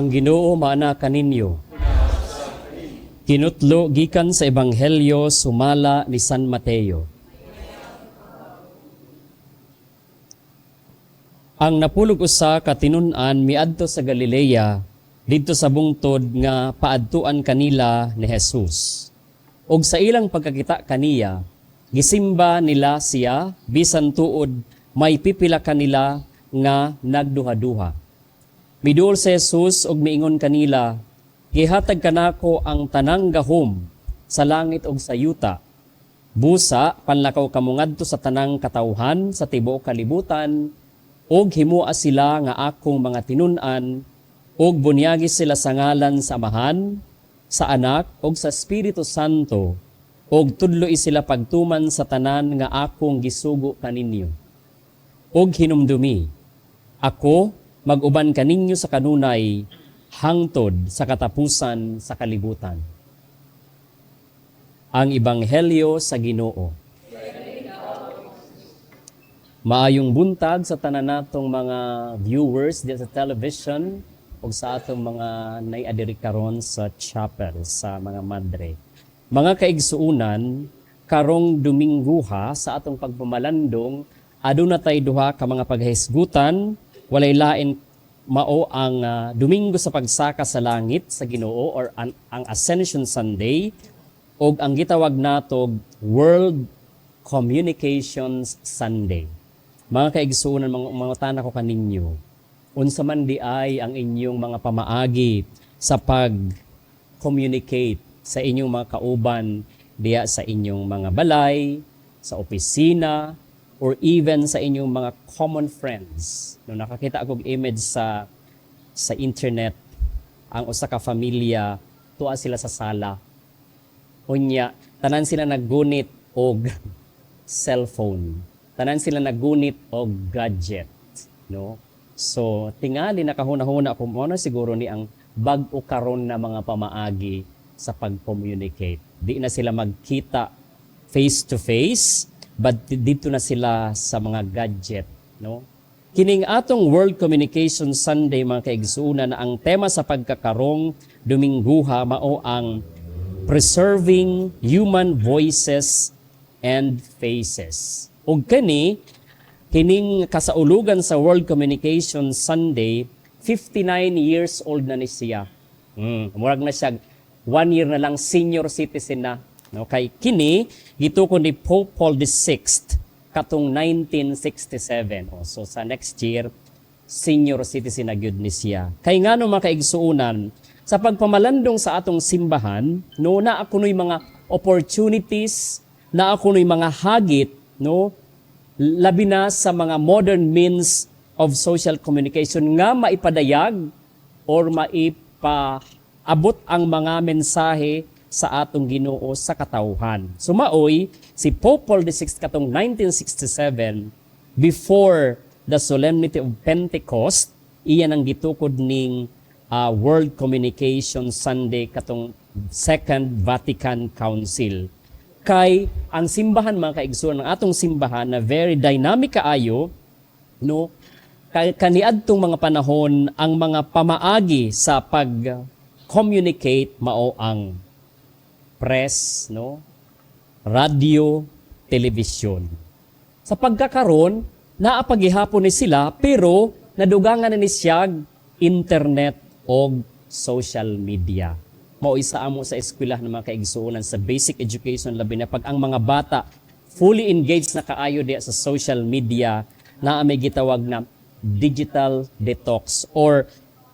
Ang Ginoo maana kaninyo. Kinutlo gikan sa Ebanghelyo sumala ni San Mateo. Ang napulog usa ka tinun-an miadto sa Galilea didto sa bungtod nga paadtuan kanila ni Jesus. Og sa ilang pagkakita kaniya, gisimba nila siya bisan tuod may pipila kanila nga nagduha-duha. Miduol si Jesus og miingon kanila, gihatag kanako ang tanang gahom sa langit og sa yuta. Busa panlakaw kamo ngadto sa tanang katawhan sa tibuok kalibutan og himua sila nga akong mga tinun-an og bunyagi sila sa ngalan sa Amahan, sa Anak og sa Espiritu Santo og tudloi sila pagtuman sa tanan nga akong gisugo kaninyo. Og hinumdumi, ako mag-uban kaninyo sa kanunay hangtod sa katapusan sa kalibutan. Ang Ebanghelyo sa Ginoo. Maayong buntag sa tanan natong mga viewers diya sa television o sa atong mga naiadiri karon sa chapel sa mga madre. Mga kaigsuunan, karong Domingguha sa atong pagpamalandong, aduna tay duha ka mga paghisgutan, walay lain mao ang Domingo sa pagsaka sa langit sa Ginoo or ang Ascension Sunday o ang gitawag natog World Communications Sunday. Mga kaigsuunan, mga tana ko kaninyo, unsa man di ay ang inyong mga pamaagi sa pag-communicate sa inyong mga kauban diya sa inyong mga balay, sa opisina, or even sa inyong mga common friends. No, nakakita akong image sa internet, ang usa ka pamilya, tuwa sila sa sala. Unya, tanan sila naggunit og cellphone. Tanan sila naggunit og gadget, no? So, tingali nakahuna-huna ako mo na siguro ni ang bag-o karon na mga pamaagi sa pag-communicate. Di na sila magkita face to face, but dito na sila sa mga gadget, no? Kining atong World Communication Sunday, mga kaigsuuna, na ang tema sa pagkakarong Domingguha mao ang Preserving Human Voices and Faces. Og kining kasaulugan sa World Communication Sunday, 59 years old na ni siya. Murag na siya 1 year na lang senior citizen na. No, kay kini gitukod ni Pope Paul VI katong 1967. So sa next year senior citizen na gyud ni siya. Kay ngano mga kaigsuunan, sa pagpamalandong sa atong simbahan, no, naa kunoy mga opportunities, naa kunoy mga hagit, no, labi na sa mga modern means of social communication nga maipadayag or maipaabot ang mga mensahe sa atong Ginoo sa katawhan. Sumaoy, si Pope Paul VI katong 1967, before the solemnity of Pentecost, iyan ang gitukod ning World Communication Sunday katong Second Vatican Council. Kay ang simbahan, mga kaigsuon, ng atong simbahan na very dynamic kaayo, no, kaniadtong mga panahon ang mga pamaagi sa pag-communicate mao ang press, no, radio, television. Sa pagkakaron, naapagihapon ni sila pero nadugangan na ni siyag internet o social media. Mao isa amo sa eskwelahan ng mga kaigsuonan sa basic education, labi na pag ang mga bata fully engaged na kaayo diya sa social media, na may gitawag na digital detox or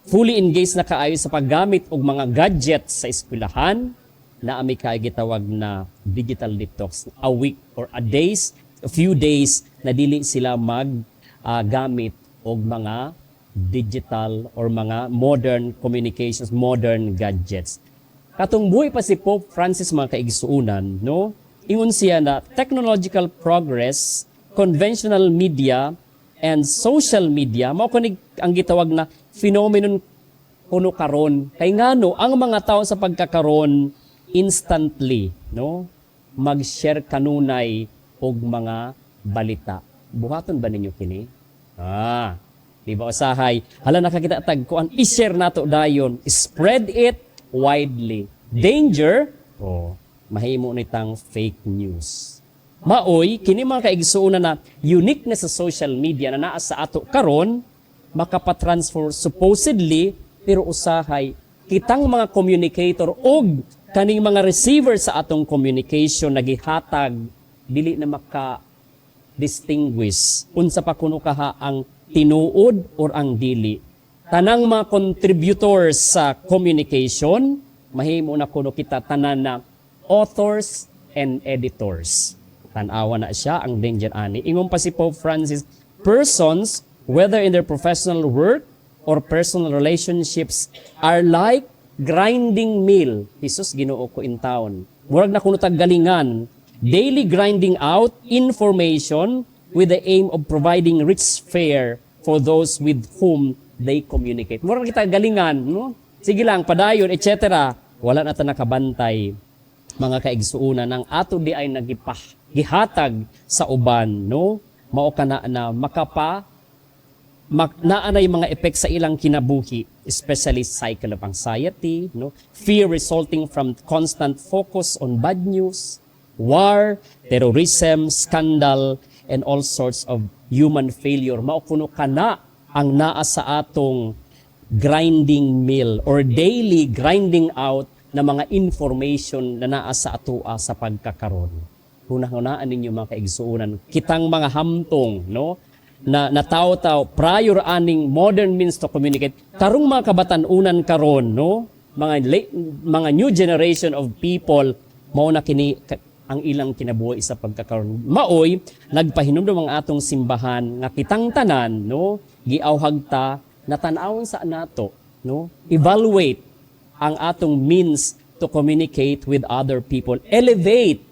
fully engaged na kaayo sa paggamit og mga gadgets sa eskwelahan, na may gitawag na digital detox. A week or a few days na dili sila gamit og mga digital or mga modern communications, modern gadgets. Katong buhay pa si Pope Francis, mga kaigsuunan, no? Ingon siya na technological progress, conventional media, and social media, mao kunig ang gitawag na phenomenon kuno karon. Kay ngano ang mga tao sa pagkakaron instantly, no, mag-share kanunay og mga balita. Buhaton ba ninyo kini? Di ba usahay? Hala nakakita tag kuan i-share nato dayon, spread it widely. Danger, mahimo nitang fake news. Maoy kini mga kaigsuonan na uniqueness sa social media na naa sa ato karon makapatransfer supposedly pero usahay kitang mga communicator og kaning mga receiver sa atong communication nagihatag dili na maka distinguish unsa pa kuno kaha ang tinuod or ang dili. Tanang mga contributors sa communication mahimo na kuno kita tanan na authors and editors. Tanawa na siya ang danger ani. Ingon pa si Pope Francis, persons, whether in their professional work or personal relationships, are like grinding meal. Jesus, Ginoo ko in town. Murag na kuno tag galingan, daily grinding out information with the aim of providing rich fare for those with whom they communicate. Murag kita galingan, no? Sige lang, padayon, etc. Wala na ta nakabantay. Mga kaigsuuna ng ato di ay gihatag sa uban, no? Mao kana na naanay mga effects sa ilang kinabuhi, especially cycle of anxiety, no? Fear resulting from constant focus on bad news, war, terrorism, scandal, and all sorts of human failure. Mao kuno kana ang naa sa atong grinding meal or daily grinding out na mga information na naa sa atua sa pagkakaron. Hunahunaan ninyo mga kaigsuunan, kitang mga hamtong, no? Na nataw-taw prior aning modern means to communicate. Karong mga kabatan-unan karon, no? Mga new generation of people mao na kini ang ilang kinabuhi sa pagkakaron. Maoy nagpahinumdum ang atong simbahan nga kitang tanan, no? Giawhag ta na tan-awon sa nato, no? Evaluate ang atong means to communicate with other people. Elevate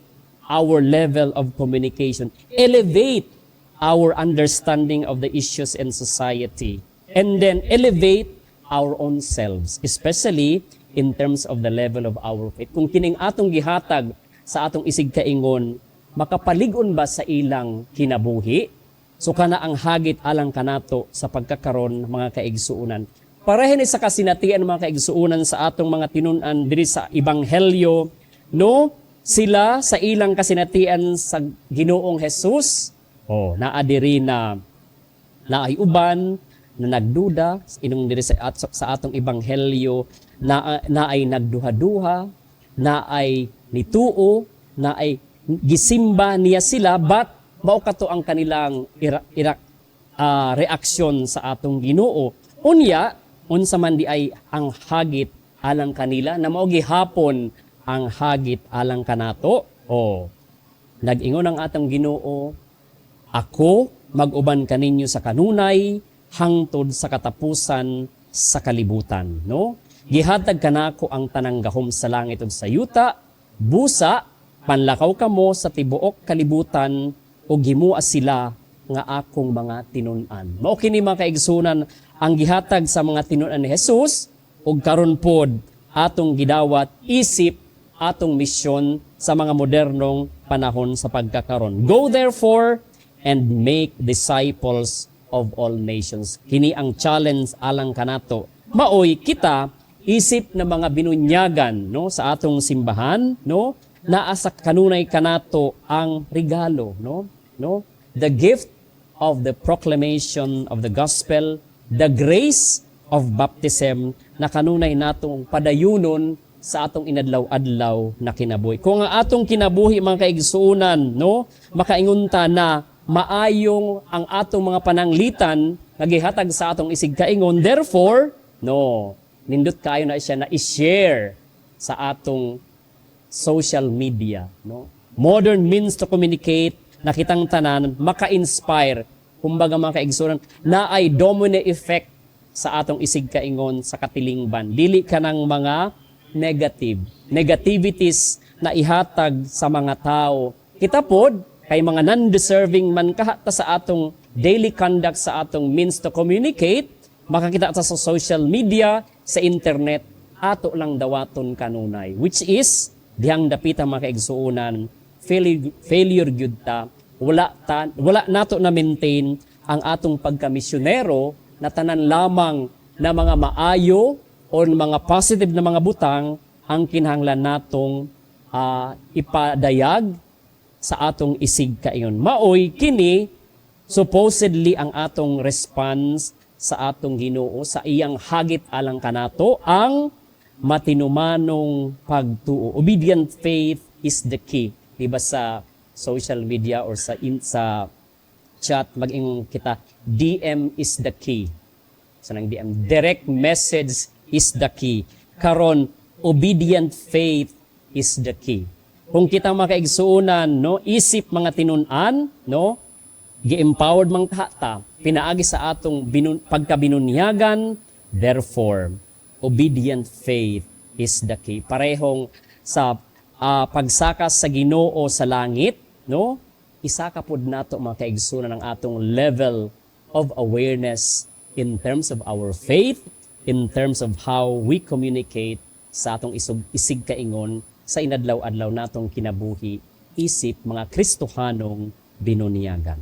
our level of communication. Elevate our understanding of the issues in society. And then elevate our own selves, especially in terms of the level of our faith. Kung kining atong gihatag sa atong isig kaingon, makapalig-on ba sa ilang kinabuhi? So kana ang hagit alang kanato sa pagkakaron mga kaigsuunan. Pareho ni sa kasinatian mga kaigsuunan sa atong mga tinun-an diri sa ebanghelyo, no? Sila sa ilang kasinatian sa Ginoong Jesus, naadiri na naay uban na nagduda inong diri sa atong ebanghelyo na ay nagduha-duha, na ay nituo, na ay gisimba niya sila, but mao kato ang kanilang reaksyon sa atong Ginoo. Unya unsa man di ay ang hagit alang kanila na mao gihapon ang hagit alang kanato. Nag-ingon ang atong Ginoo, ako mag-uban kaninyo sa kanunay hangtod sa katapusan sa kalibutan, no? Gihatag kanako ang tanang gahom sa langit ug sa yuta, busa panlakaw kamo sa tibuok kalibutan ug himua sila nga akong mga tinun-an. Mao kini mga kaigsunan ang gihatag sa mga tinun-an ni Jesus ug karon pod atong gidawat isip atong misyon sa mga modernong panahon sa pagkakaron. Go therefore and make disciples of all nations. Kini ang challenge alang kanato. Maoy kita isip na mga binunyagan, no, sa atong simbahan, no, naa sa kanunay kanato ang regalo, no, the gift of the proclamation of the gospel, the grace of baptism na kanunay natong padayunon sa atong inadlaw-adlaw na kinabuhi. Kung ang atong kinabuhi mga kaigsuunan, no, makaingunta na maayong ang atong mga pananglitan nagihatag sa atong isig kaingon, therefore, no, nindot kayo na siya na i-share sa atong social media, no? Modern means to communicate, nakitang tanan, maka-inspire, kumbaga mga kaigsunan, na ay domino effect sa atong isig kaingon sa katilingban. Dili ka ng mga negativities na ihatag sa mga tao. Kita pod, kay mga non-deserving man kahata sa atong daily conduct, sa atong means to communicate, makakita ta sa social media, sa internet, ato lang dawaton kanunay. Which is, dihang dapita mga kaigsuunan, failure gyud ta, wala nato na maintain ang atong pagkamisyonero na tanan lamang na mga maayo o mga positive na mga butang ang kinahanglan natong ipadayag sa atong isig kaingon. Maoy kini supposedly ang atong response sa atong Ginoo sa iyang hagit alang kanato ang matinumanong pagtuo. Obedient faith is the key. Diba sa social media or sa chat mag-ingon kita, DM is the key. Sanang DM, direct message is the key. Karon, obedient faith is the key. Kung kita makaigsuunan, no, isip mga tinunan, no, gi-empowered mang tahta, pinaagi sa atong pagkabinunyagan, therefore, obedient faith is the key. Parehong sa pagsakas sa Ginoo sa langit, no, isaka pod nato mga kaigsunan ng atong level of awareness in terms of our faith, in terms of how we communicate sa atong isig kaingon sa inadlaw-adlaw natong kinabuhi isip mga Kristohanong binunyagan.